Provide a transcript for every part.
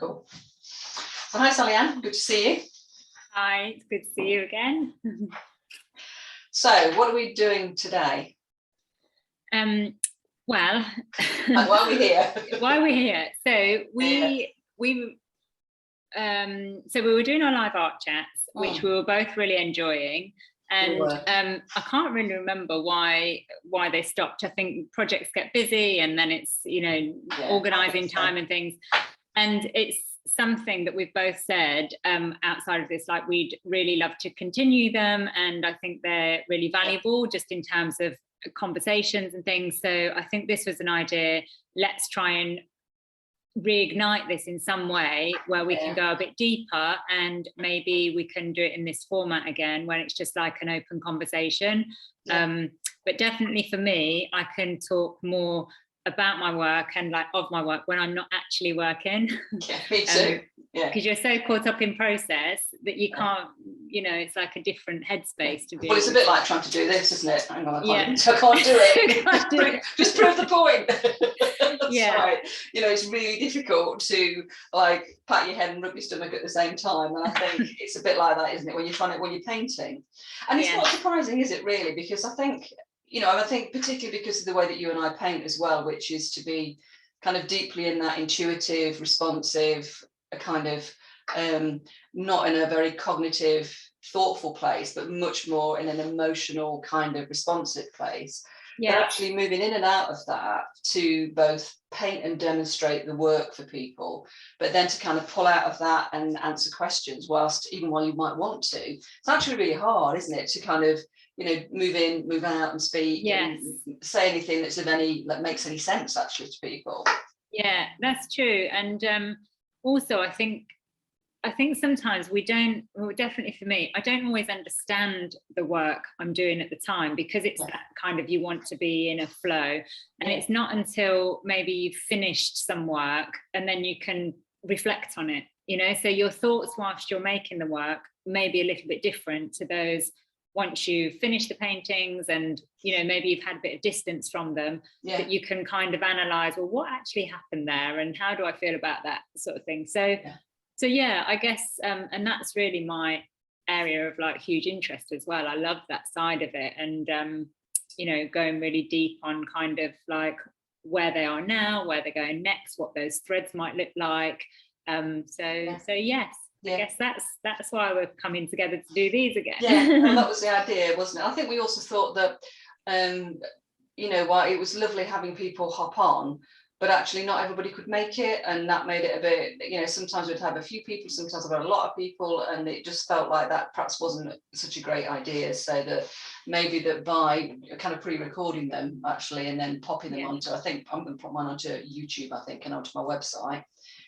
Cool. So hi, Sally-Anne. Good to see you. Hi, it's good to see you again. So, what are we doing today? Well, And why are we here? Why are we here? So we were doing our live art chats, which we were both really enjoying. And I can't really remember why they stopped. I think projects get busy, and then it's organising time and things. And it's something that we've both said outside of this, like we'd really love to continue them, and I think they're really valuable just in terms of conversations and things. So I think this was an idea. Let's try and reignite this in some way where we can go a bit deeper, and maybe we can do it in this format again when it's just like an open conversation. But definitely for me, I can talk more about my work and like of my work when I'm not actually working. Yeah, me too. Because you're so caught up in process that you can't, it's like a different headspace to be. Well, it's a bit like trying to do this, isn't it? Hang on, I can't do it. Just prove the point. That's right. It's really difficult to like pat your head and rub your stomach at the same time. And I think it's a bit like that, isn't it? When you're painting. And it's not surprising, is it really? Because I think particularly because of the way that you and I paint as well, which is to be kind of deeply in that intuitive, responsive, a kind of not in a very cognitive, thoughtful place, but much more in an emotional kind of responsive place. But actually moving in and out of that to both paint and demonstrate the work for people, but then to kind of pull out of that and answer questions even while you might want to. It's actually really hard, isn't it, to kind of move in, move out and speak and say anything that makes any sense actually to people. Yeah, that's true. And also I think sometimes definitely for me, I don't always understand the work I'm doing at the time, because it's that kind of, you want to be in a flow, and it's not until maybe you've finished some work and then you can reflect on it, so your thoughts whilst you're making the work may be a little bit different to those once you've finished the paintings and maybe you've had a bit of distance from them, that you can kind of analyze, well, what actually happened there and how do I feel about that sort of thing. So I guess and that's really my area of like huge interest as well. I love that side of it, and going really deep on kind of like where they are now, where they're going next, what those threads might look like. I guess that's why we're coming together to do these again. Well, that was the idea, wasn't it? I think we also thought that while it was lovely having people hop on, but actually not everybody could make it, and that made it a bit, sometimes we'd have a few people, sometimes I've had a lot of people, and it just felt like that perhaps wasn't such a great idea. So that maybe that by kind of pre-recording them actually and then popping them onto, I think I'm going to put mine onto YouTube, I think, and onto my website.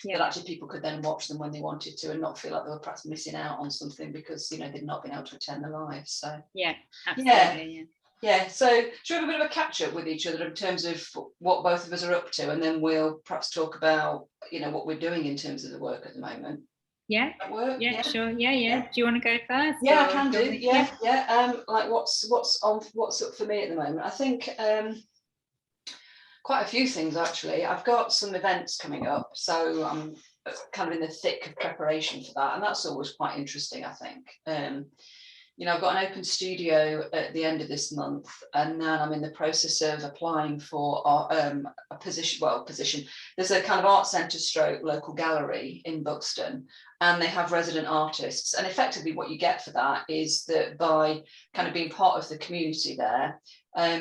That actually people could then watch them when they wanted to and not feel like they were perhaps missing out on something because they'd not been able to attend the live. So absolutely. So should we have a bit of a catch up with each other in terms of what both of us are up to, and then we'll perhaps talk about what we're doing in terms of the work at the moment. Sure. Do you want to go first? I can do. Like what's up for me at the moment? I think quite a few things actually. I've got some events coming up, so I'm kind of in the thick of preparation for that, and that's always quite interesting, I think. I've got an open studio at the end of this month, and then I'm in the process of applying for a position. There's a kind of art centre stroke local gallery in Buxton, and they have resident artists, and effectively what you get for that is that by kind of being part of the community there,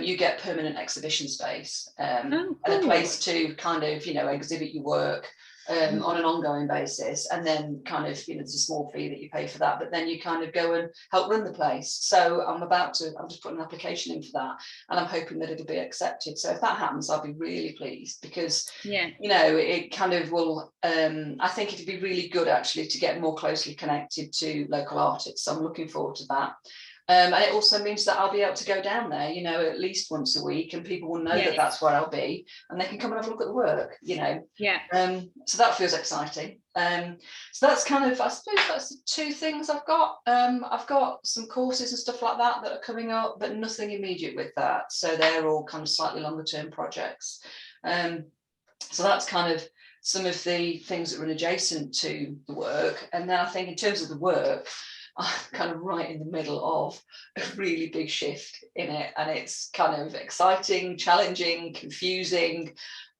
you get permanent exhibition space and a place to kind of exhibit your work on an ongoing basis, and then kind of there's a small fee that you pay for that, but then you kind of go and help run the place. So I'm just putting an application in for that, and I'm hoping that it'll be accepted. So if that happens, I'll be really pleased, because it kind of will I think it'd be really good actually to get more closely connected to local artists. So I'm looking forward to that. And it also means that I'll be able to go down there, at least once a week, and people will know that that's where I'll be, and they can come and have a look at the work, So that feels exciting. So that's kind of, I suppose that's the two things I've got. I've got some courses and stuff like that are coming up, but nothing immediate with that. So they're all kind of slightly longer term projects. So that's kind of some of the things that run adjacent to the work. And then I think in terms of the work, I'm kind of right in the middle of a really big shift in it, and it's kind of exciting, challenging, confusing.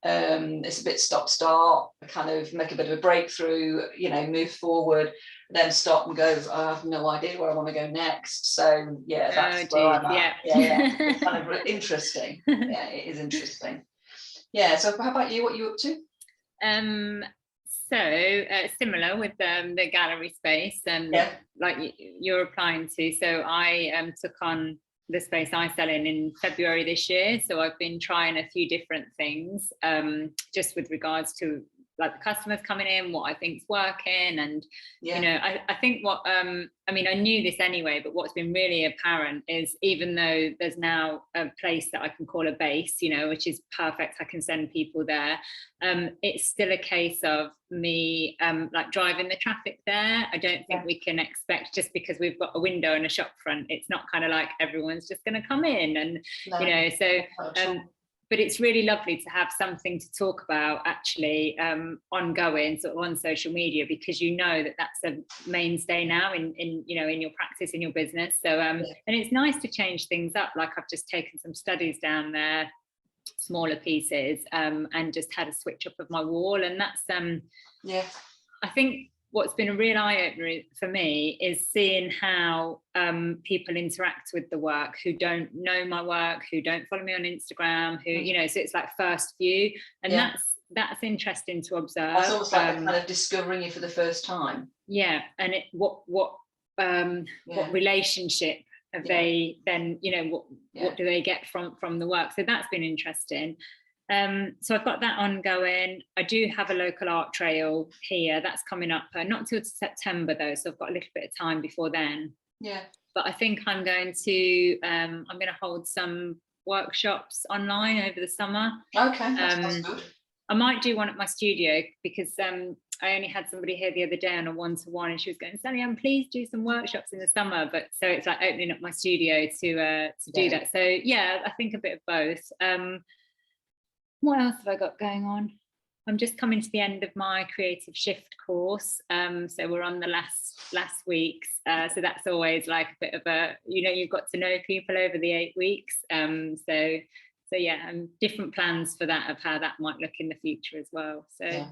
It's a bit stop-start, kind of make a bit of a breakthrough, you know, move forward, then stop and go, I have no idea where I want to go next. So yeah, that's where I'm at. Yeah. It's kind of interesting. Yeah, it is interesting. Yeah, so how about you? What are you up to? So similar with the gallery space, and like you're applying to. So I took on the space I sell in February this year. So I've been trying a few different things, just with regards to like the customers coming in, what I think's working, and you know, I think what I mean, I knew this anyway, but what's been really apparent is, even though there's now a place that I can call a base, you know, which is perfect, I can send people there, it's still a case of me like driving the traffic there. I don't think we can expect, just because we've got a window and a shop front, it's not kind of like everyone's just going to come in, and you know, so but it's really lovely to have something to talk about actually ongoing, sort of on social media, because you know that that's a mainstay now in you know, in your practice, in your business. So and it's nice to change things up. Like I've just taken some studies down there, smaller pieces, and just had a switch up of my wall, and that's I think what's been a real eye-opener for me is seeing how people interact with the work, who don't know my work, who don't follow me on Instagram, who, you know, so it's like first view, and that's interesting to observe. That's almost like they're kind of discovering you for the first time. Yeah, and it what relationship have they then, you know, what do they get from the work? So that's been interesting. So I've got that ongoing. I do have a local art trail here that's coming up, not till September though, so I've got a little bit of time before then. But I think I'm going to hold some workshops online over the summer. Okay, that's good. I might do one at my studio, because I only had somebody here the other day on a one-to-one, and she was going, Sally-Anne, please do some workshops in the summer. But so it's like opening up my studio to do that. So yeah, I think a bit of both. What else have I got going on? I'm just coming to the end of my creative shift course. So we're on the last weeks. So that's always like a bit of a, you know, you've got to know people over the 8 weeks. So yeah, and different plans for that, of how that might look in the future as well. So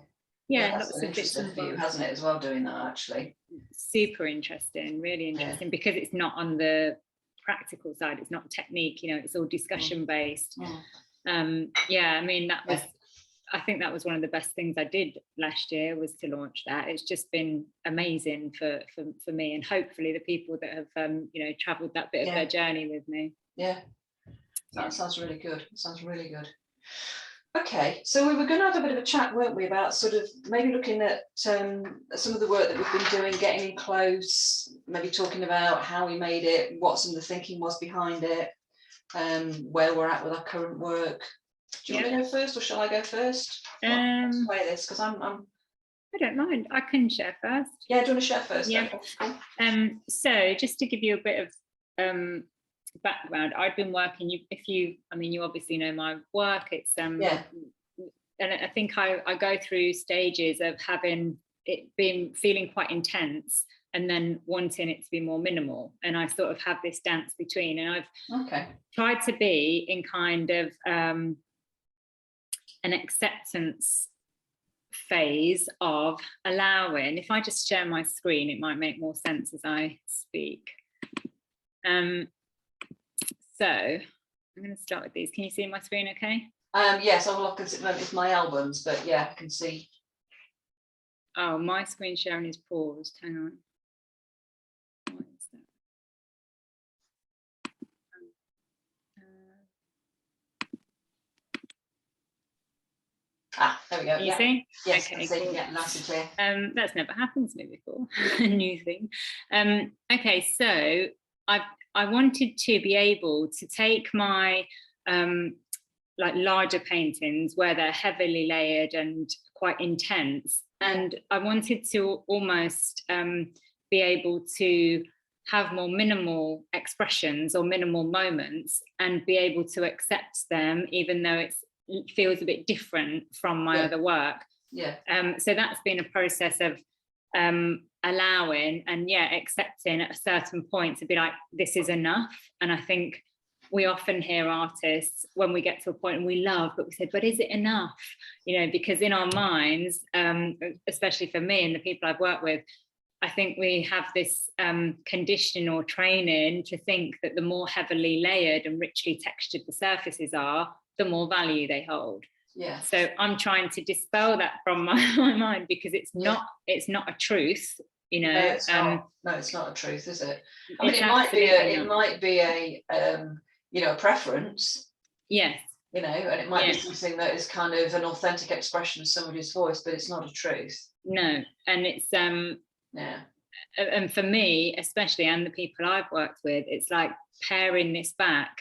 yeah, lots of bits and bobs, hasn't it, as well, doing that actually? Super interesting, really interesting, because it's not on the practical side, it's not technique, you know, it's all discussion based. Yeah, I mean, that was, I think that was one of the best things I did last year, was to launch that. It's just been amazing for me, and hopefully the people that have you know, traveled that bit of their journey with me. That sounds really good. Sounds really good. Okay, so we were going to have a bit of a chat, weren't we, about sort of maybe looking at some of the work that we've been doing, getting in close, maybe talking about how we made it, what some of the thinking was behind it, where we're at with our current work. Do you want to go first, or shall I go first? Play this, because I'm I don't mind. I can share first. Yeah, do you want to share first? Yeah. Okay. So just to give you a bit of background, I've been working. You obviously know my work. It's and I think I go through stages of having it feeling quite intense, and then wanting it to be more minimal, and I sort of have this dance between, and I've tried to be in kind of an acceptance phase of allowing. If I just share my screen, it might make more sense as I speak. So I'm going to start with these. Can you see my screen okay? Yes, I'll look at it with my albums, but yeah, I can see. Oh, my screen sharing is paused. Hang on. What is that? There we go. Can you see? Yes, okay, cool. Yeah, nice and clear. That's never happened to me before. A new thing. Okay, so I wanted to be able to take my like larger paintings where they're heavily layered and quite intense, and I wanted to almost be able to have more minimal expressions or minimal moments, and be able to accept them, even though it feels a bit different from my other work. Yeah. So that's been a process of allowing and accepting at a certain point to be like, this is enough. And I think we often hear artists when we get to a point and we love, but we say, but is it enough? You know, because in our minds, especially for me and the people I've worked with, I think we have this conditioning or training to think that the more heavily layered and richly textured the surfaces are, the more value they hold. Yeah. So I'm trying to dispel that from my mind, because it's not a truth, you know. No, it's not a truth, is it? I mean, it might be a you know, a preference. Yes. You know, and it might be something that is kind of an authentic expression of somebody's voice, but it's not a truth. No, and it's and for me especially, and the people I've worked with, it's like paring this back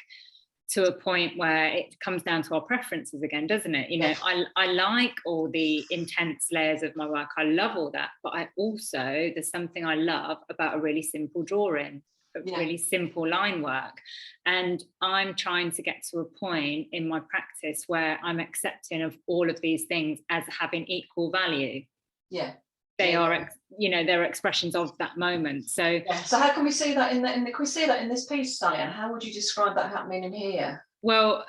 to a point where it comes down to our preferences again, doesn't it? You know, I like all the intense layers of my work. I love all that, but I also, there's something I love about a really simple drawing, really simple line work. And I'm trying to get to a point in my practice where I'm accepting of all of these things as having equal value. Yeah. They are, you know, they're expressions of that moment. So, so how can we see that can we see that in this piece, Sally-Anne? How would you describe that happening in here? Well,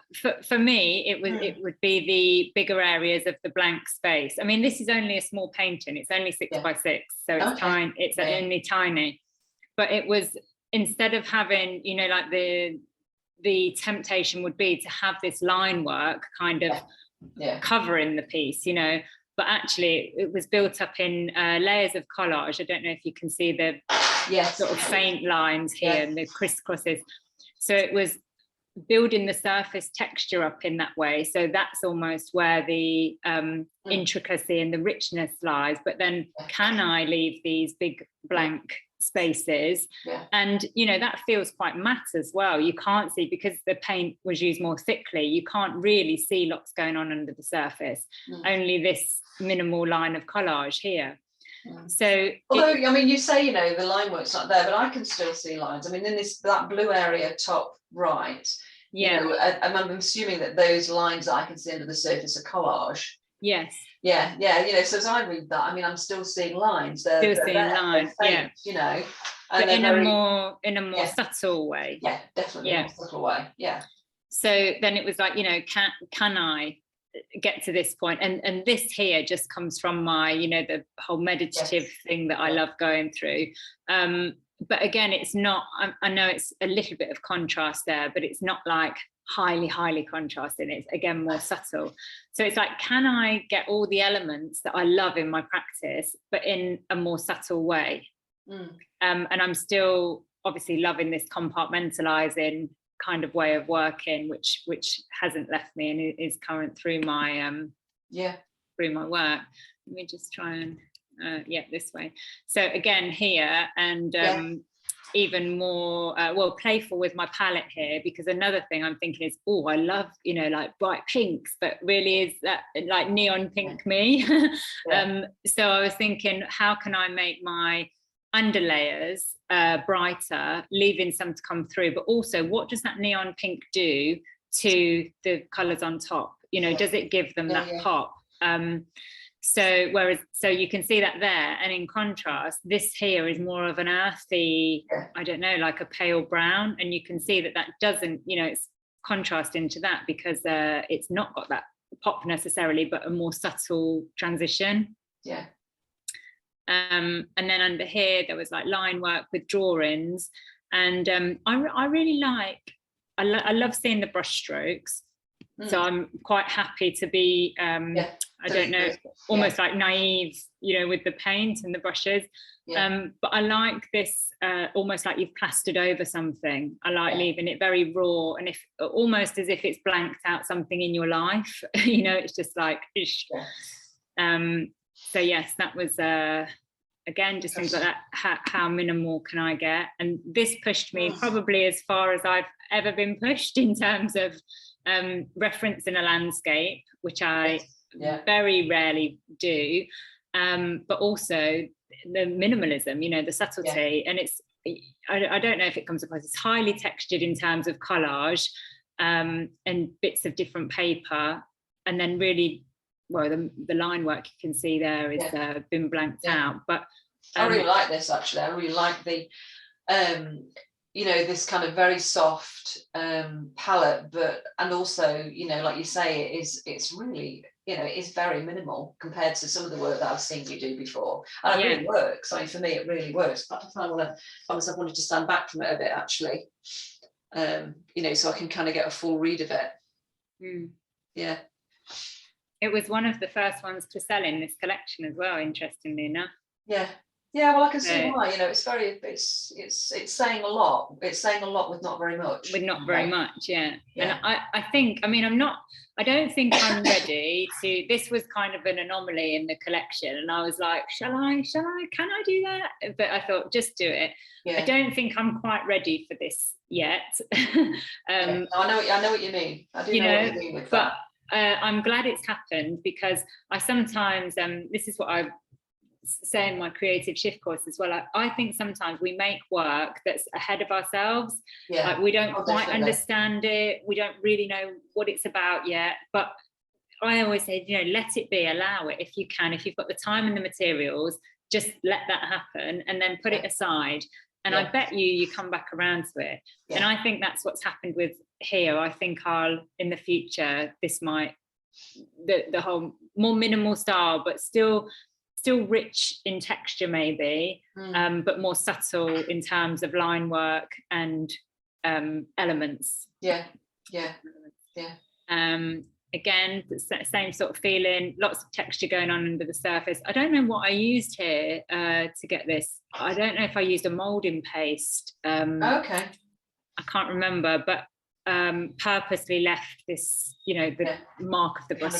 for me, it would be the bigger areas of the blank space. I mean, this is only a small painting. It's only 6 by 6, so it's tiny. It's only tiny. But it was, instead of having, you know, like the temptation would be to have this line work kind of covering the piece, you know. But actually it was built up in layers of collage. I don't know if you can see the sort of faint lines here and the crisscrosses. So it was building the surface texture up in that way. So that's almost where the intricacy and the richness lies. But then can I leave these big blank spaces? And you know, that feels quite matte as well. You can't see, because the paint was used more thickly, you can't really see lots going on under the surface. Only this minimal line of collage here. So although I mean, you say, you know, the line work's not there, but I can still see lines. I mean, in that blue area top right, you know, I'm assuming that those lines that I can see under the surface are collage. Yes. Yeah, you know, so as I read that, I mean, I'm still seeing lines. They're lines, faint, you know, but in a more subtle way. Yeah, definitely in a subtle way. Yeah. So then it was like, you know, can I get to this point? And this here just comes from my, you know, the whole meditative thing that I love going through. But again, it's not, I know it's a little bit of contrast there, but it's not like highly contrasting. It's again more subtle. So it's like, can I get all the elements that I love in my practice, but in a more subtle way? And I'm still obviously loving this compartmentalizing kind of way of working, which hasn't left me and is current through my through my work. Let me just try and this way. So again here, and even more playful with my palette here, because another thing I'm thinking is, oh, I love, you know, like bright pinks, but really is that like neon pink me? So I was thinking, how can I make my underlayers brighter, leaving some to come through, but also what does that neon pink do to the colors on top? You know, does it give them that pop? So you can see that there, and in contrast, this here is more of an earthy, I don't know, like a pale brown, and you can see that doesn't, you know, it's contrasting to that because it's not got that pop necessarily, but a more subtle transition. And then under here there was like line work with drawings, and I really like, I love seeing the brush strokes. So I'm quite happy to be I don't know, almost like naive, you know, with the paint and the brushes. But I like this almost like you've plastered over something. I like leaving it very raw, and if almost as if it's blanked out something in your life. You know, it's just like ish. So yes, that was again just things like that. How minimal can I get? And this pushed me probably as far as I've ever been pushed in terms of referencing a landscape, which I very rarely do, but also the minimalism, you know, the subtlety. And it's, I don't know if it comes across, it's highly textured in terms of collage and bits of different paper, and then really well, the line work you can see there is been blanked out, but I really like this, actually. I really like the you know, this kind of very soft palette, but and also, you know, like you say, it's really, you know, it is very minimal compared to some of the work that I've seen you do before, and it really works. I mean, for me, it really works. But I find myself wanted to stand back from it a bit, actually, you know, so I can kind of get a full read of it. Yeah, it was one of the first ones to sell in this collection as well, interestingly enough. Yeah, well, I can see why. You know, it's saying a lot. It's saying a lot with not very much. With not very much, yeah. And I think, I mean, I don't think I'm ready to. This was kind of an anomaly in the collection, and I was like, can I do that? But I thought, just do it. I don't think I'm quite ready for this yet. I know what you mean. I do know what you mean with that. I'm glad it's happened, because I sometimes, this is what I say in my creative shift course as well, I think sometimes we make work that's ahead of ourselves. Like we don't quite understand it, we don't really know what it's about yet, but I always say, you know, let it be, allow it if you can. If you've got the time and the materials, just let that happen and then put it aside, and I bet you come back around to it. And I think that's what's happened with here. I think in the future, this might, the whole more minimal style, but still rich in texture maybe, but more subtle in terms of line work and elements. Again, the same sort of feeling, lots of texture going on under the surface. I don't know what I used here to get this. I don't know if I used a moulding paste. Okay. I can't remember, but purposely left this, you know, the mark of the brush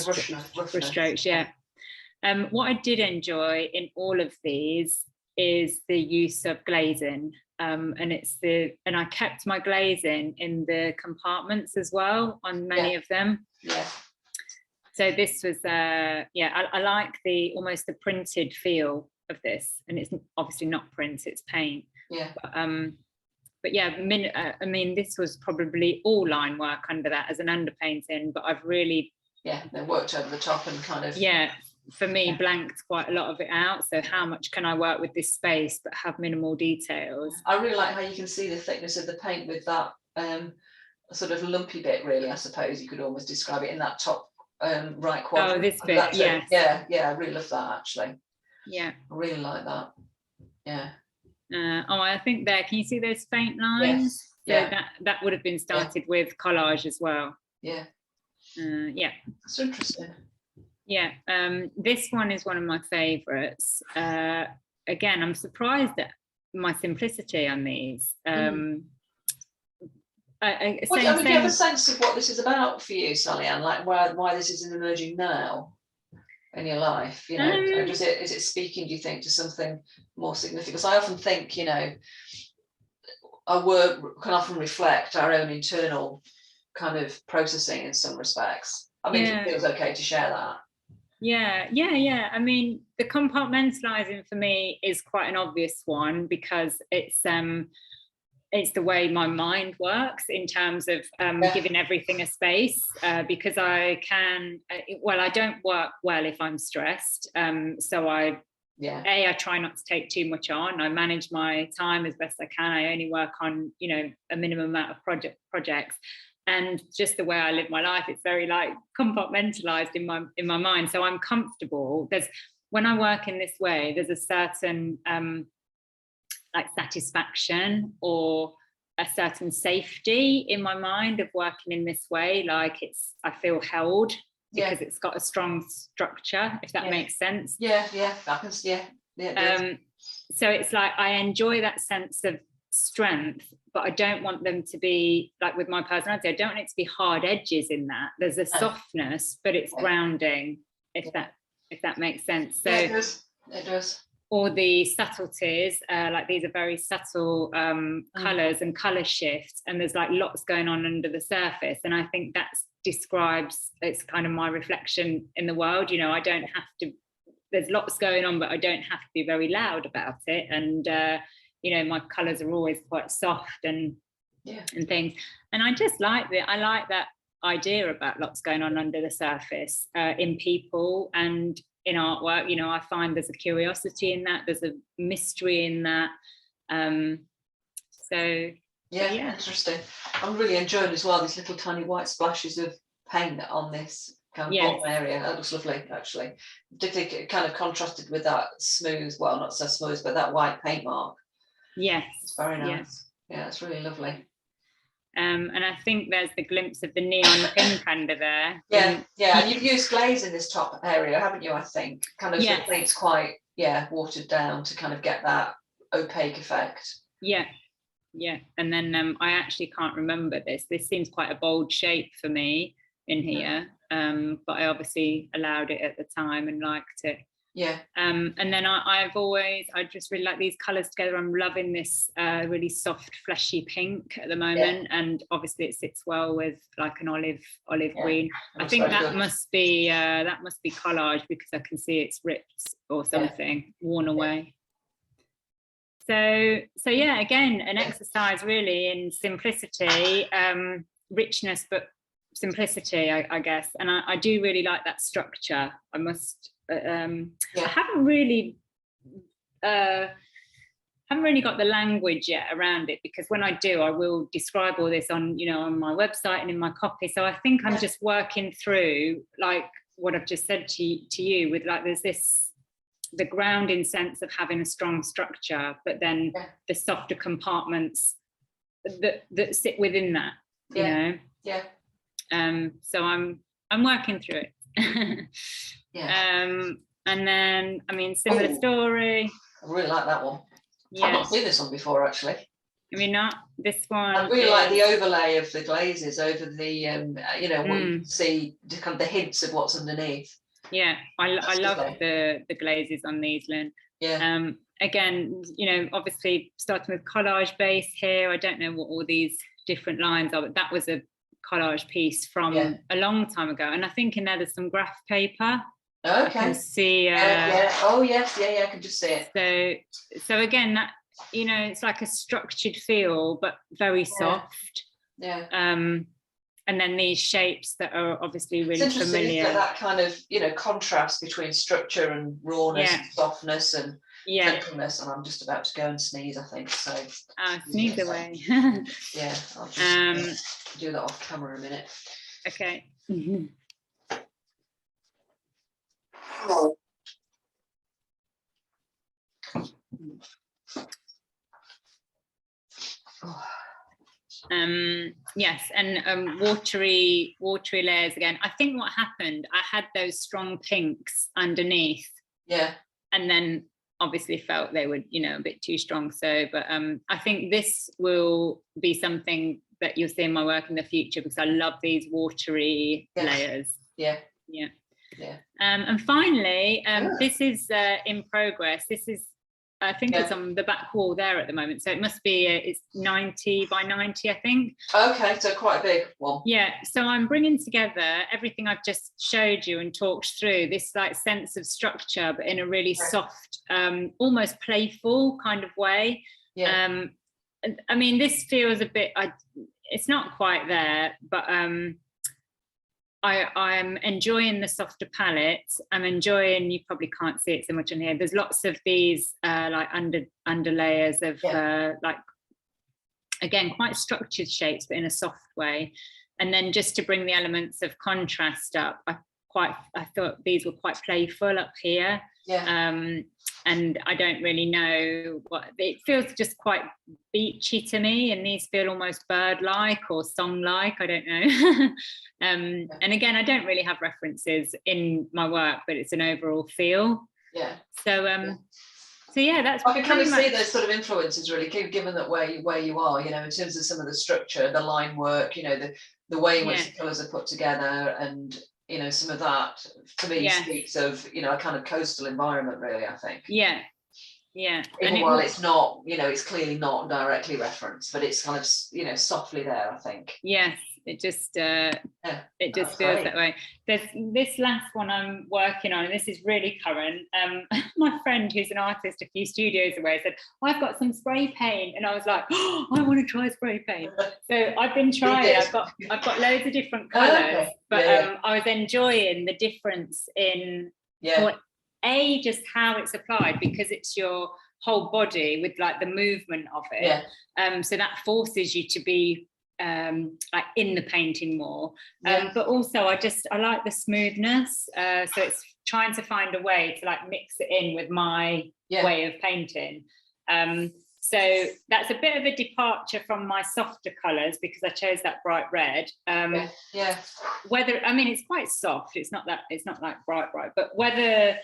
strokes. What I did enjoy in all of these is the use of glazing, and I kept my glazing in the compartments as well on many of them. So this was I like almost the printed feel of this, and it's obviously not print, it's paint. But I mean, this was probably all line work under that as an underpainting, but I've really they worked over the top and kind of for me blanked quite a lot of it out. So how much can I work with this space but have minimal details? I really like how you can see the thickness of the paint with that sort of lumpy bit, really, I suppose you could almost describe it, in that top right quadrant. Oh, this bit, yeah, I really love that, actually. I really like that. I think there, can you see those faint lines? So that would have been started with collage as well. That's interesting. This one is one of my favorites. Again, I'm surprised at my simplicity on these. Do you have a sense of what this is about for you, Sally-Anne? Like why this is emerging now in your life? You know, is it speaking, do you think, to something more significant? Because I often think, you know, our work can often reflect our own internal kind of processing in some respects. I mean, it feels okay to share that. I mean, the compartmentalizing for me is quite an obvious one, because it's the way my mind works in terms of giving everything a space, because I don't work well if I'm stressed. So I try not to take too much on. I manage my time as best I can. I only work on, you know, a minimum amount of projects. And just the way I live my life, it's very like compartmentalized in my mind. So I'm comfortable. When I work in this way, there's a certain like satisfaction or a certain safety in my mind of working in this way. Like I feel held because it's got a strong structure, if that makes sense. Happens. So it's like I enjoy that sense of strength, but I don't want them to be like, with my personality, I don't want it to be hard edges in that. There's a softness, but it's grounding, if that makes sense. So it does. Or the subtleties, like these are very subtle colours and colour shifts, and there's like lots going on under the surface, and I think that describes, it's kind of my reflection in the world. You know, I don't have to, there's lots going on, but I don't have to be very loud about it, and you know, my colours are always quite soft and things, and I just like that. I like that idea about lots going on under the surface in people and in artwork. You know, I find there's a curiosity in that, there's a mystery in that. Yeah, interesting. I'm really enjoying as well these little tiny white splashes of paint on this kind of bottom area. That looks lovely, actually. Particularly kind of contrasted with that smooth, well, not so smooth, but that white paint mark. Yes, it's very nice. Yeah, it's really lovely. And I think there's the glimpse of the neon pink under there. And you've used glaze in this top area, haven't you? I think kind of the paint's quite watered down to kind of get that opaque effect. And then I actually can't remember this seems quite a bold shape for me in here, but I obviously allowed it at the time and liked it. And then I just really like these colors together. I'm loving this really soft fleshy pink at the moment, and obviously it sits well with like an olive green. I think that must be collage, because I can see it's ripped or something, worn away. So yeah, again, an exercise really in simplicity, richness, but simplicity, I guess. And I do really like that structure. I must. I haven't really got the language yet around it, because when I do, I will describe all this on my website and in my copy. So I think I'm just working through like what I've just said to you with like there's the grounding sense of having a strong structure, but then the softer compartments that sit within that, you know. So I'm working through it. And then similar story. I really like that one. I've not seen this one before, actually. I mean, not this one. I really like the overlay of the glazes over the what you can see, kind of the hints of what's underneath. I love the glazes on these, Lynn. Again, obviously starting with collage base here. I don't know what all these different lines are, but that was a collage piece from a long time ago, and I think in there there's some graph paper. I can see. Oh yes, I can just see it. So again, that it's like a structured feel, but very soft. And then these shapes that are obviously really familiar. That kind of contrast between structure and rawness, and softness and gentleness. And I'm just about to go and sneeze, I think. So sneeze away. I'll just do that off camera a minute. Okay. Yes, and watery layers again. I think what happened, I had those strong pinks underneath, and then obviously felt they were a bit too strong. So but I think this will be something that you'll see in my work in the future, because I love these watery layers. And finally, this is in progress. This is, I think it's on the back wall there at the moment. So it must be, it's 90 by 90, I think. Okay, so quite a big one. So I'm bringing together everything I've just showed you and talked through, this like sense of structure, but in a really soft, almost playful kind of way. I mean, this feels a bit, it's not quite there, but I'm enjoying the softer palette. I'm enjoying, you probably can't see it so much on here, there's lots of these like under layers of like, again, quite structured shapes, but in a soft way. And then just to bring the elements of contrast up, I thought these were quite playful up here. And I don't really know what it feels, just quite beachy to me, and these feel almost bird-like or song-like, I don't know. And again, I don't really have references in my work, but it's an overall feel. So that's, I can kind of see those sort of influences really, given that where you are, in terms of some of the structure, the line work, the way in which the colours are put together, and some of that to me speaks of a kind of coastal environment, really, I think. Even while it's not, it's clearly not directly referenced, but it's kind of softly there, I think. it just great. feels that way. There's this last one I'm working on, and this is really current. My friend who's an artist a few studios away said, I've got some spray paint, and I was like, oh, I want to try spray paint. So I've been trying. I've got loads of different colours, but I was enjoying the difference in what just how it's applied, because it's your whole body with like the movement of it. So that forces you to be like in the painting more, but also I like the smoothness, so it's trying to find a way to like mix it in with my way of painting. So that's a bit of a departure from my softer colors, because I chose that bright red. Whether, I mean, it's quite soft, it's not like bright, but whether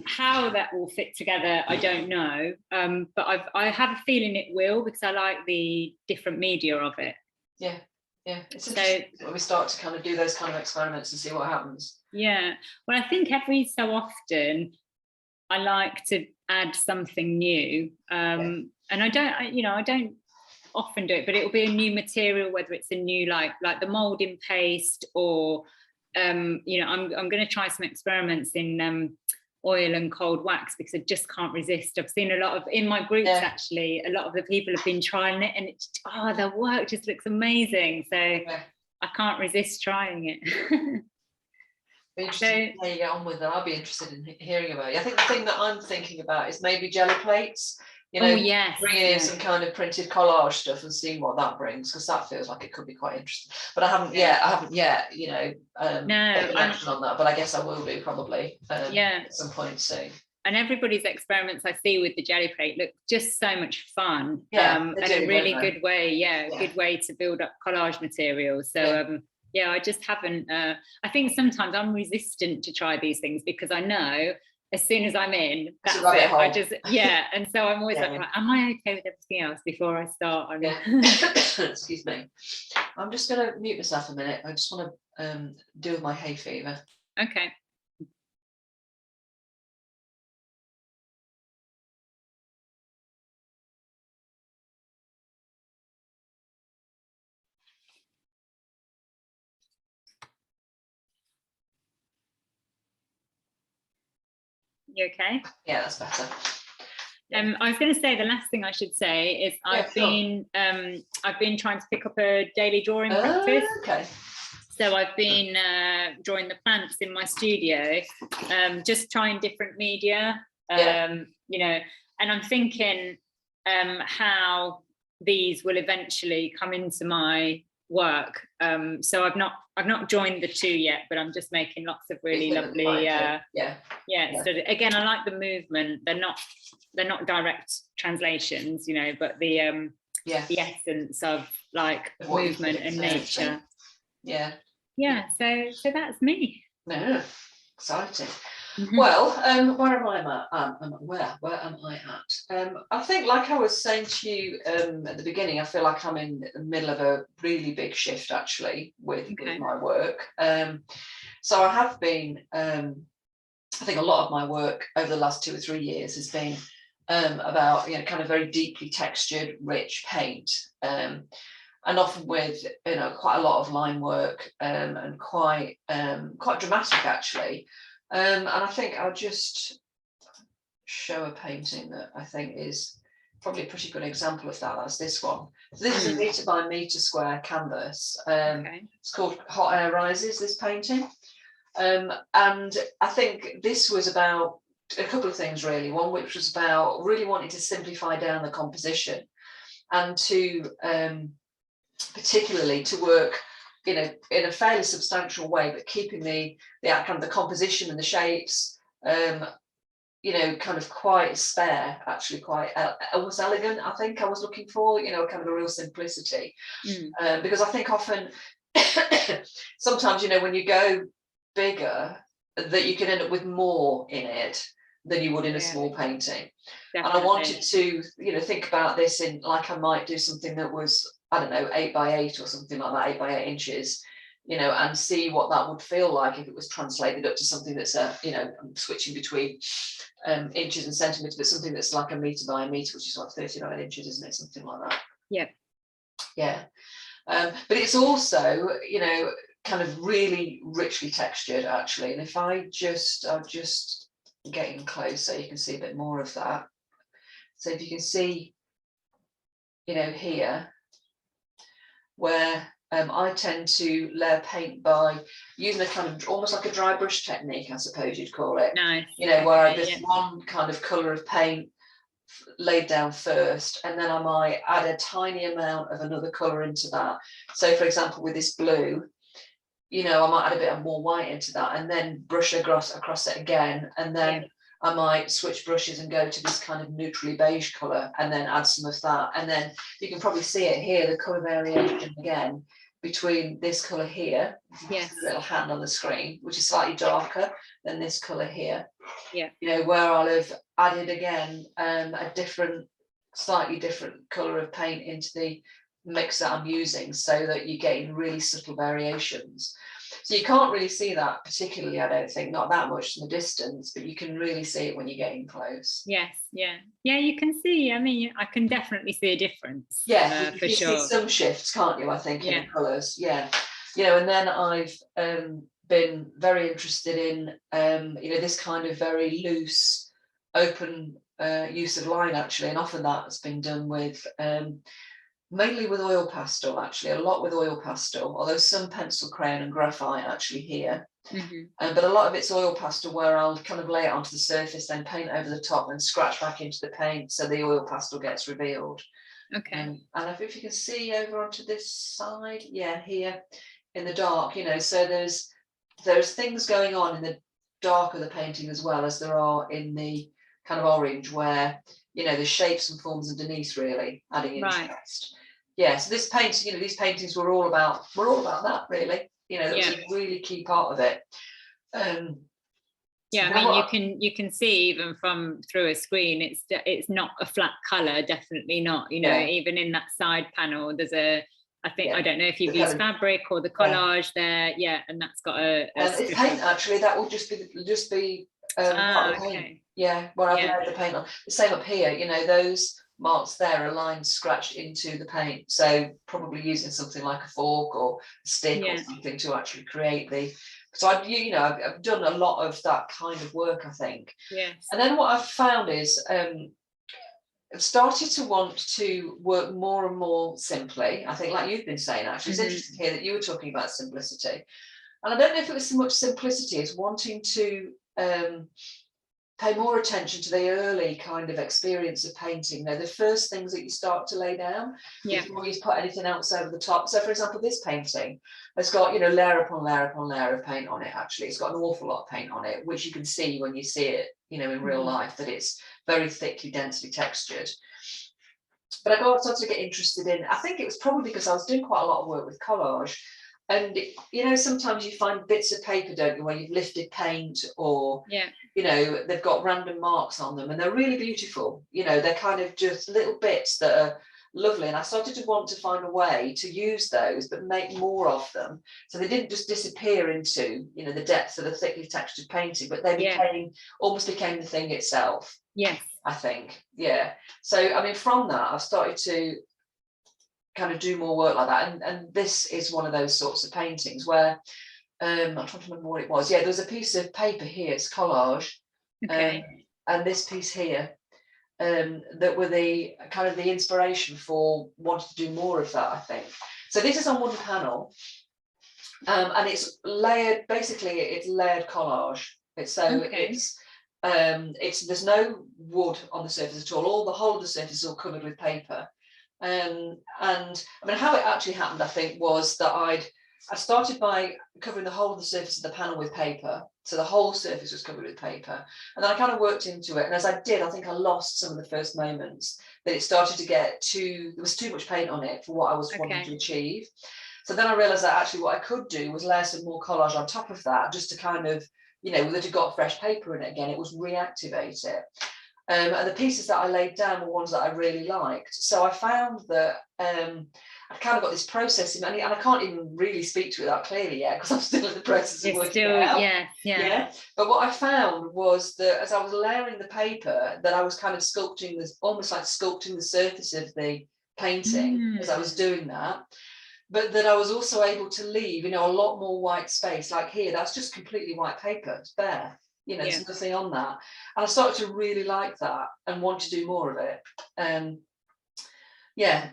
how that will fit together, I don't know, but I have a feeling it will, because I like the different media of it. It's interesting when we start to kind of do those kind of experiments and see what happens. Well, I think every so often I like to add something new, and I don't often do it, but it will be a new material, whether it's a new like the molding paste, or I'm going to try some experiments in oil and cold wax, because I just can't resist. I've seen a lot of, in my groups actually, a lot of the people have been trying it, and it's their work just looks amazing, so I can't resist trying it. Be interested how you get on with it. I'll be interested in hearing about it. I think the thing that I'm thinking about is maybe jelly plates, bringing in some kind of printed collage stuff and seeing what that brings, because that feels like it could be quite interesting. But I haven't yet, taken action on that, but I guess I will do probably at some point soon. And everybody's experiments I see with the jelly plate look just so much fun, and a really good way, good way to build up collage materials. So I just haven't, I think sometimes I'm resistant to try these things, because I know as soon as I'm in, that's it. I just, and so I'm always like, am I okay with everything else before I start? Excuse me. I'm just going to mute myself a minute. I just want to deal with my hay fever. Okay. You okay? Yeah, that's better. I was going to say, the last thing I should say is I've been trying to pick up a daily drawing practice. Okay. So I've been drawing the plants in my studio, just trying different media, and I'm thinking how these will eventually come into my work. So I've not joined the two yet, but I'm just making lots of really lovely so again, I like the movement. They're not direct translations, but the essence of like movement and nature. So that's me. Exciting. Well, where am I at? Where am I at? I think, like I was saying to you at the beginning, I feel like I'm in the middle of a really big shift actually with my work. So I have been, I think a lot of my work over the last 2 or 3 years has been about kind of very deeply textured, rich paint, and often with quite a lot of line work, and quite dramatic actually. And I think I'll just show a painting that I think is probably a pretty good example of that. That's this one. So this is a metre by metre square canvas. It's called Hot Air Rises, this painting. And I think this was about a couple of things really. One which was about really wanting to simplify down the composition, and to particularly to work in a fairly substantial way, but keeping the kind of the composition and the shapes kind of quite spare, actually quite almost elegant. I think I was looking for kind of a real simplicity, because I think often sometimes when you go bigger, that you can end up with more in it than you would in a small painting. Definitely. And I wanted to think about this in, like, I might do something that was, I don't know, 8 by 8 or something like that, 8 by 8 inches, and see what that would feel like if it was translated up to something that's I'm switching between inches and centimeters, but something that's like a metre by a metre, which is like 39 inches, isn't it? Something like that. Yeah. But it's also, you know, kind of really richly textured actually. And if I'll just get in close so you can see a bit more of that. So if you can see, you know, here where I tend to layer paint by using a kind of almost like a dry brush technique, I suppose you'd call it. Nice. You know, where I just one kind of colour of paint laid down first, and then I might add a tiny amount of another colour into that. So for example, with this blue, you know, I might add a bit more white into that and then brush across it again, and then I might switch brushes and go to this kind of neutrally beige colour and then add some of that. And then you can probably see it here, the colour variation again between this colour here, yes, little hand on the screen, which is slightly darker than this colour here. Yeah. You know, where I'll have added again a slightly different colour of paint into the mix that I'm using, so that you're getting really subtle variations. So you can't really see that particularly, I don't think, not that much from the distance, but you can really see it when you're getting close. Yes, yeah, you can see. I mean, I can definitely see a difference. Yeah, for you sure. see some shifts, can't you? I think in the colours. Yeah, you know, and then I've been very interested in you know, this kind of very loose, open use of line actually, and often that's been done with mainly with oil pastel, actually, a lot with oil pastel, although some pencil crayon and graphite actually here. But a lot of it's oil pastel, where I'll kind of lay it onto the surface, then paint over the top and scratch back into the paint so the oil pastel gets revealed. Okay. And if you can see over onto this side, yeah, here in the dark, you know, so there's things going on in the dark of the painting as well as there are in the kind of orange, where, you know, the shapes and forms underneath really adding interest. Yeah, so this painting, you know, these paintings were all about that really. You know, that was a really key part of it. Yeah, I mean, you can see even from through a screen, it's not a flat color, definitely not. You know, even in that side panel, there's I think, I don't know if you've used fabric or the collage there, and that's got it's paint actually. That will just be part of the paint. Yeah, where I've layered the paint on. The same up here. You know, those marks there are lines scratched into the paint. So probably using something like a fork or a stick or something to actually create the. So I've done a lot of that kind of work, I think. Yes. And then what I've found is I've started to want to work more and more simply. I think, like you've been saying, actually, it's interesting here that you were talking about simplicity. And I don't know if it was so much simplicity as wanting to pay more attention to the early kind of experience of painting. The first things that you start to lay down before you put anything else over the top. So, for example, this painting has got, you know, layer upon layer upon layer of paint on it. Actually, it's got an awful lot of paint on it, which you can see when you see it, you know, in real life, that it's very thickly, densely textured. But I started to get interested in, I think it was probably because I was doing quite a lot of work with collage. And, you know, sometimes you find bits of paper, don't you, where you've lifted paint or, you know, they've got random marks on them and they're really beautiful. You know, they're kind of just little bits that are lovely. And I started to want to find a way to use those, but make more of them. So they didn't just disappear into, you know, the depths of a thickly textured painting, but they almost became the thing itself. Yes. I think. Yeah. So, I mean, from that, I've started to kind of do more work like that, and this is one of those sorts of paintings where I'm trying to remember what it was. There was a piece of paper here, it's collage, and this piece here that were the kind of the inspiration for wanting to do more of that, I think. So this is on one panel, and it's layered, basically it's layered collage. It's there's no wood on the surface at all. The whole of the surface is all covered with paper. And I mean, how it actually happened, I think, was that I started by covering the whole of the surface of the panel with paper. So the whole surface was covered with paper. And then I kind of worked into it. And as I did, I think I lost some of the first moments, that it started to get there was too much paint on it for what I was wanting to achieve. So then I realized that actually what I could do was layer some more collage on top of that, just to kind of, you know, that it got fresh paper in it again, it was reactivate it. And the pieces that I laid down were ones that I really liked. So I found that I kind of got this process in, and I can't even really speak to it that clearly yet, because I'm still in the process of working it out. Yeah. But what I found was that as I was layering the paper, that I was kind of sculpting this, almost like sculpting the surface of the painting as I was doing that. but that I was also able to leave, a lot more white space. Like here, that's just completely white paper, it's bare, there's nothing on that. And I started to really like that and want to do more of it.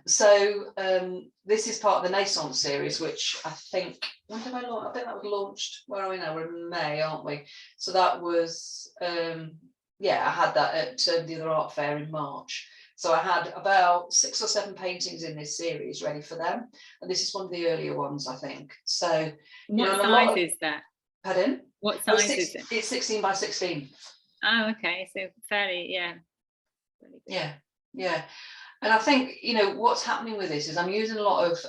So this is part of the Naissance series, which I think, when did I launch? I think that was launched, where are we now? We're in May, aren't we? So that was, I had that at the other art fair in March. So I had about 6 or 7 paintings in this series ready for them. And this is one of the earlier ones, I think. So, what size is that? Pardon? What size is it? It's 16 by 16. Oh, okay. So fairly, Yeah. And I think, what's happening with this is I'm using a lot of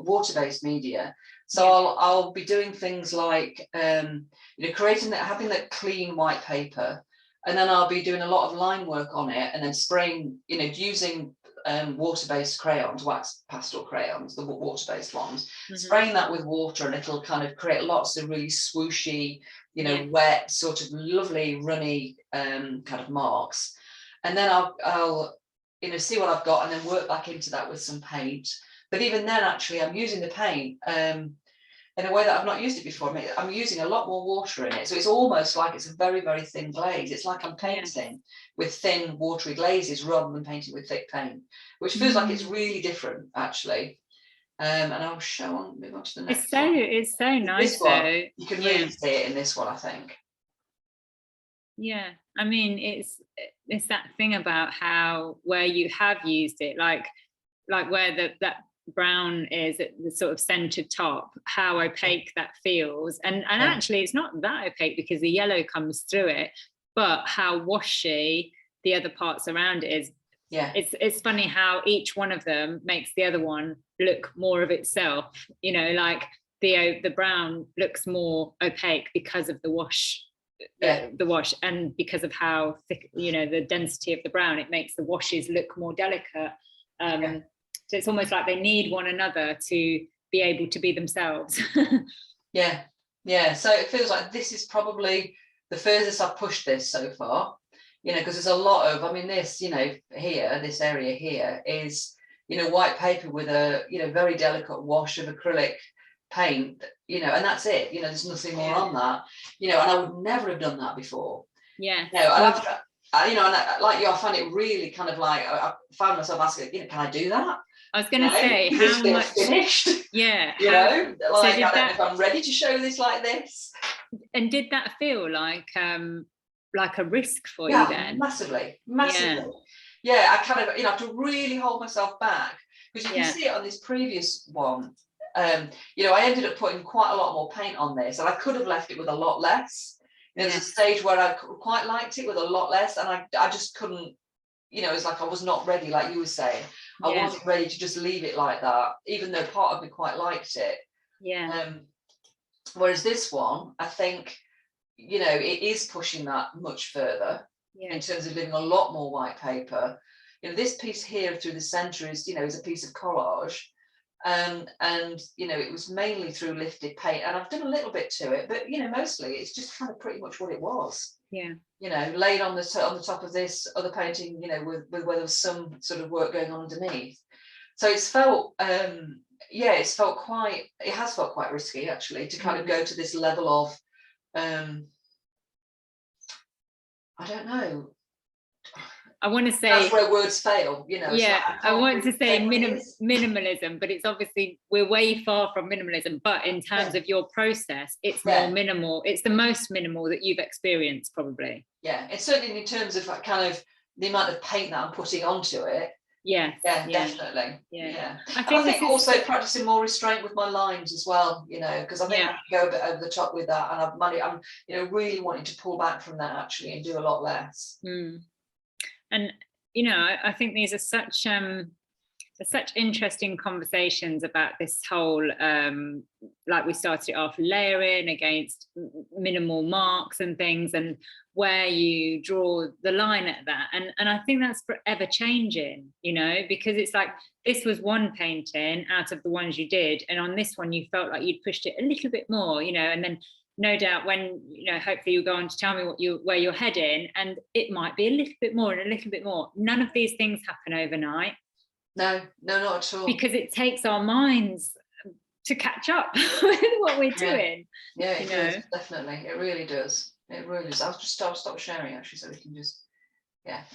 water-based media. So I'll be doing things like, having that clean white paper, and then I'll be doing a lot of line work on it, and then spraying, using water-based crayons, wax pastel crayons, the water-based ones, spraying that with water, and it'll kind of create lots of really swooshy, wet, sort of lovely, runny kind of marks. And then I'll see what I've got, and then work back into that with some paint. But even then, actually, I'm using the paint in a way that I've not used it before. I'm using a lot more water in it, so it's almost like it's a very, very thin glaze. It's like I'm painting with thin, watery glazes rather than painting with thick paint, which feels like it's really different, actually. And I'll move on to the next one. It's so nice. This one, you can really see it in this one, I think. Yeah, I mean, it's that thing about how where you have used it, like where that brown is at the sort of centered top, how opaque that feels, and actually it's not that opaque because the yellow comes through it, but how washy the other parts around it is. It's funny how each one of them makes the other one look more of itself, like the brown looks more opaque because of the wash. The wash, and because of how thick, the density of the brown, it makes the washes look more delicate. So it's almost like they need one another to be able to be themselves. So it feels like this is probably the furthest I've pushed this so far, because there's a lot of, this, here, this area here is, white paper with a, very delicate wash of acrylic paint, and that's it, there's nothing more on that, and I would never have done that before. And like you, I find it really kind of like, I found myself asking, can I do that? I was going to say, how much finished? I don't know if I'm ready to show this like this. And did that feel like a risk for you then? Massively. I kind of, have to really hold myself back, because you can see it on this previous one. I ended up putting quite a lot more paint on this, and I could have left it with a lot less. There's a stage where I quite liked it with a lot less, and I just couldn't, it's like I was not ready, like you were saying. I wasn't ready to just leave it like that, even though part of me quite liked it. Whereas this one, I think, it is pushing that much further in terms of leaving a lot more white paper. This piece here through the center is, is a piece of collage. And it was mainly through lifted paint, and I've done a little bit to it, but mostly it's just kind of pretty much what it was. Laid on the top of this other painting, with where there was some sort of work going on underneath. So it's felt it has felt quite risky, actually, to kind of go to this level of I don't know. I want to say that's where words fail, I want to say minimalism, but it's obviously we're way far from minimalism. But in terms of your process, it's more minimal. It's the most minimal that you've experienced, probably. It's certainly in terms of kind of the amount of paint that I'm putting onto it. Definitely. I think also practicing more restraint with my lines as well, because I think I can go a bit over the top with that, and I'm really wanting to pull back from that, actually, and do a lot less. And I think these are such interesting conversations about this whole like we started it off, layering against minimal marks and things, and where you draw the line at that, and I think that's forever changing, because it's like this was one painting out of the ones you did, and on this one you felt like you'd pushed it a little bit more, and then no doubt when hopefully you'll go on to tell me where you're heading, and it might be a little bit more and a little bit more. None of these things happen overnight. No, not at all. Because it takes our minds to catch up with what we're doing. Yeah, it does, definitely. It really does. It really does. I'll stop sharing actually, so we can just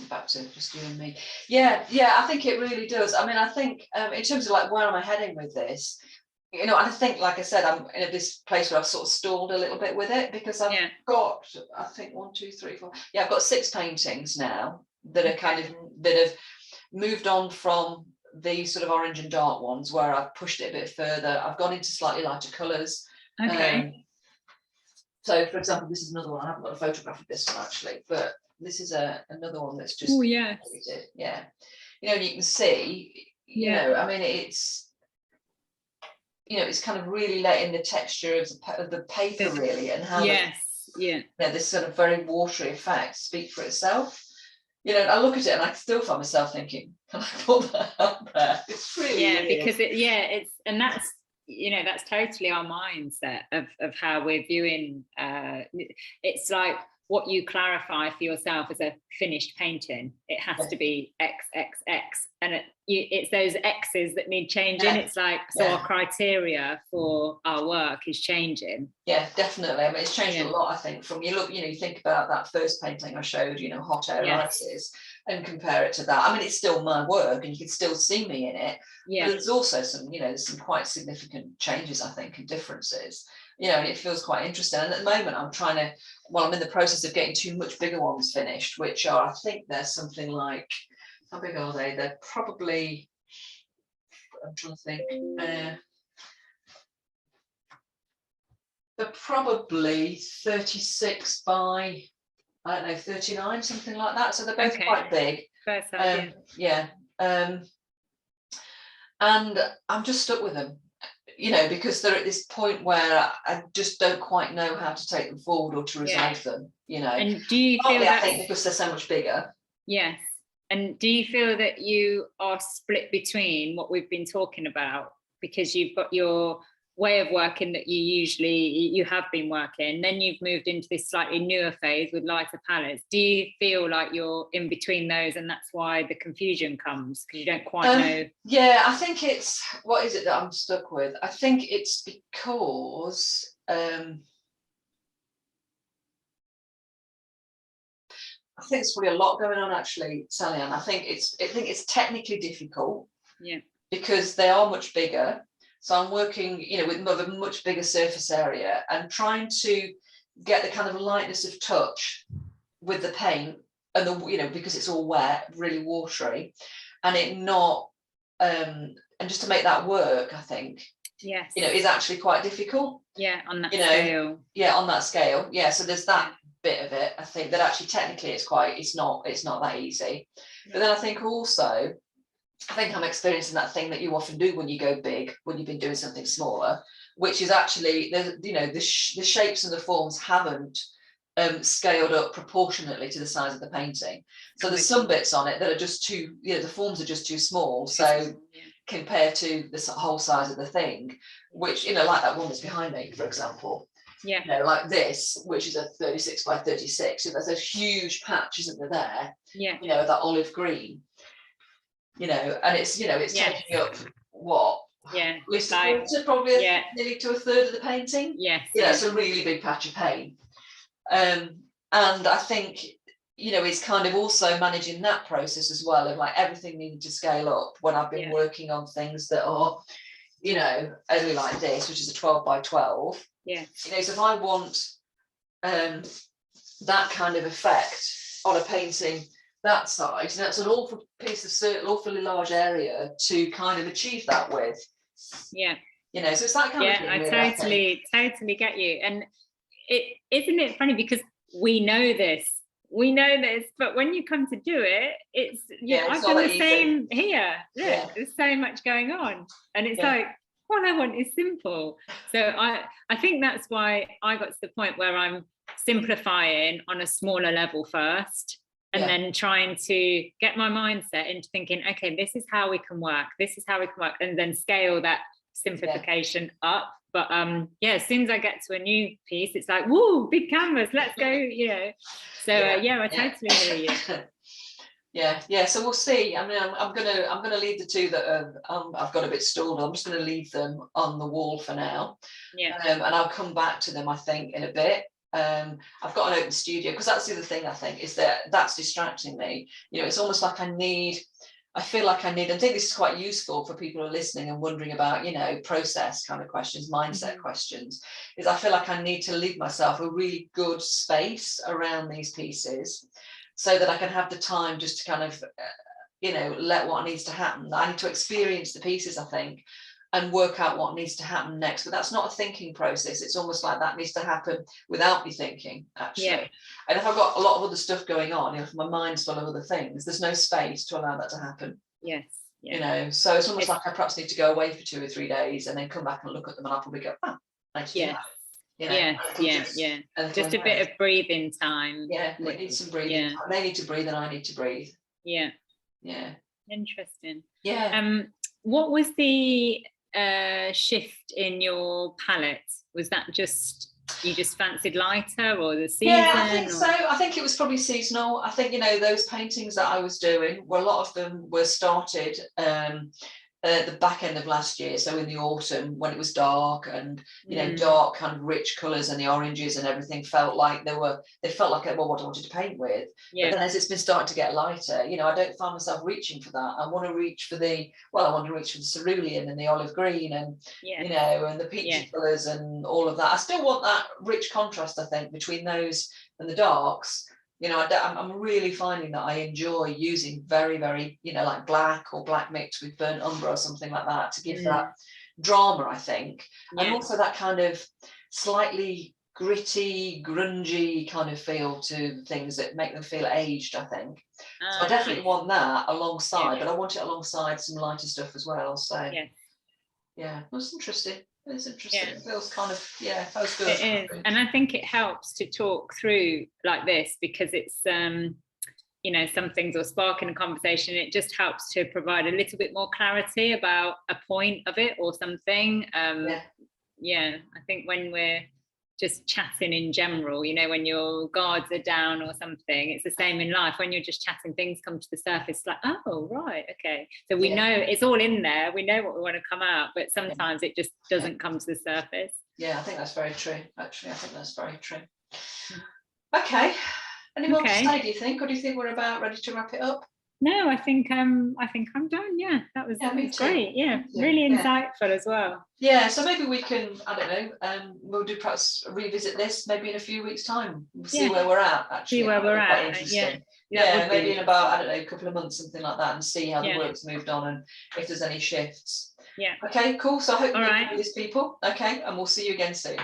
back to just you and me. Yeah, I think it really does. I mean, I think in terms of like where am I heading with this, you know, I think, like I said, I'm in this place where I've sort of stalled a little bit with it, because I've got, I think 1, 2, 3, 4. Yeah, I've got 6 paintings now that are kind of that have moved on from the sort of orange and dark ones, where I've pushed it a bit further. I've gone into slightly lighter colours. Okay. So, for example, this is another one. I haven't got a photograph of this one actually, but this is another one that's just yeah. You know, you can see. You know, I mean, it's. You know, it's kind of really letting the texture of the paper really, and how this sort of very watery effect speak for itself. You know, I look at it and I still find myself thinking, can I put that up there? It's really weird. Because it's, and that's, you know, that's totally our mindset of how we're viewing. It's like what you clarify for yourself as a finished painting. It has to be X, X, X, and it's those X's that need changing. It's like, so our criteria for our work is changing. Yeah, definitely. I mean, it's changed a lot, I think, from you think about that first painting I showed, you know, Hot Air Rises, and compare it to that. I mean, it's still my work and you can still see me in it, but there's also some, you know, there's some quite significant changes, I think, and differences. You know, and it feels quite interesting. And at the moment, I'm in the process of getting 2 much bigger ones finished, which are, I think there's something like, how big are they? They're probably, I'm trying to think, they're probably 36 by, I don't know, 39, something like that. So they're both quite big. And I'm just stuck with them. You know, because they're at this point where I just don't quite know how to take them forward or to resolve them, you know. And do you feel that, I think because they're so much bigger. Yes. And do you feel that you are split between what we've been talking about, because you've got your way of working that you have been working, then you've moved into this slightly newer phase with lighter palettes? Do you feel like you're in between those, and that's why the confusion comes, because you don't quite know? Yeah, I think it's, what is it that I'm stuck with? I think it's because I think there's probably a lot going on actually, Sally-Anne. I think it's technically difficult. Because they are much bigger. So I'm working, you know, with a much bigger surface area and trying to get the kind of lightness of touch with the paint, and the, you know, because it's all wet, really watery, and it not and just to make that work, I think, you know, is actually quite difficult. On that scale. On that scale. So there's that bit of it, I think, that actually technically it's not that easy. But then I think also, I'm experiencing that thing that you often do when you go big, when you've been doing something smaller, which is actually, you know, the shapes and the forms haven't scaled up proportionately to the size of the painting. So there's some bits on it that are just too, you know, the forms are just too small. So compared to the whole size of the thing, which, you know, like that one that's behind me, for example. You know, like this, which is a 36 by 36. So there's a huge patch, isn't there? You know, that olive green. You know, and it's, you know, it's taking up what? At least a quarter, probably nearly to a third of the painting. You know, it's a really big patch of paint. And I think, you know, it's kind of also managing that process as well, of like everything needing to scale up when I've been working on things that are, you know, only like this, which is a 12 by 12. You know, so if I want that kind of effect on a painting that size, and that's an awful piece of awfully large area to kind of achieve that with. You know, so it's that kind of thing. I totally get you. And isn't it funny, because we know this, but when you come to do it, it's I've done the same here. There's so much going on, and it's like, all I want is simple. So I think that's why I got to the point where I'm simplifying on a smaller level first, and then trying to get my mindset into thinking, okay, this is how we can work, and then scale that simplification up. But as soon as I get to a new piece, it's like, woo, big canvas, let's go, you know. So I totally hear you. Yeah. So we'll see. I mean, I'm gonna leave the two that I've got a bit stalled. I'm just gonna leave them on the wall for now. Yeah. And I'll come back to them, I think, in a bit. I've got an open studio, because that's the other thing, I think, is that's distracting me. You know, it's almost like I feel like I think this is quite useful for people who are listening and wondering about, you know, process kind of questions, mindset questions, is I feel like I need to leave myself a really good space around these pieces so that I can have the time just to kind of, you know, let what needs to happen. I need to experience the pieces, I think, and work out what needs to happen next. But that's not a thinking process. It's almost like that needs to happen without me thinking, actually. Yeah. And if I've got a lot of other stuff going on, if my mind's full of other things, there's no space to allow that to happen. Yes. Yeah. You know, so it's almost like I perhaps need to go away for 2 or 3 days and then come back and look at them, and I'll probably go, oh, thanks for that. You know, just a bit of breathing time. Yeah, it needs some breathing. Yeah. They need to breathe and I need to breathe. Yeah. Interesting. What was the shift in your palette? Was that just you just fancied lighter, or the season? Yeah, I think so. I think it was probably seasonal. I think, you know, those paintings that I was doing, well, a lot of them were started the back end of last year, so in the autumn when it was dark, and you know, dark kind of rich colours, and the oranges and everything felt like they felt like, well, what I wanted to paint with. But then as it's been starting to get lighter, you know, I don't find myself reaching for that. I want to reach for the cerulean and the olive green, and you know, and the peachy colours and all of that. I still want that rich contrast, I think, between those and the darks. You know, I'm really finding that I enjoy using very, very, you know, like black or black mixed with burnt umber or something like that to give that drama, I think. And also that kind of slightly gritty, grungy kind of feel to things that make them feel aged, I think. So I definitely want that alongside, but I want it alongside some lighter stuff as well. So yeah, that's interesting. It's interesting. It feels kind of, feels good. It is. And I think it helps to talk through like this, because it's you know, some things will spark in a conversation. It just helps to provide a little bit more clarity about a point of it or something. I think when we're just chatting in general, you know, when your guards are down or something, it's the same in life. When you're just chatting, things come to the surface, like, oh, right, okay. So we know it's all in there. We know what we want to come out, but sometimes it just doesn't come to the surface. Yeah, I think that's very true. Actually, I think that's very true. Okay. Any more to say, do you think? Or do you think we're about ready to wrap it up? No, I think I'm done. Yeah, that was great. Yeah, really insightful as well. Yeah, so maybe we can, I don't know, we'll do perhaps revisit this maybe in a few weeks' time. We'll see where we're at, actually. See where we're at. Maybe in about, I don't know, a couple of months, something like that, and see how the work's moved on and if there's any shifts. Yeah. Okay, cool. So I hope you enjoy this, people. Okay, and we'll see you again soon.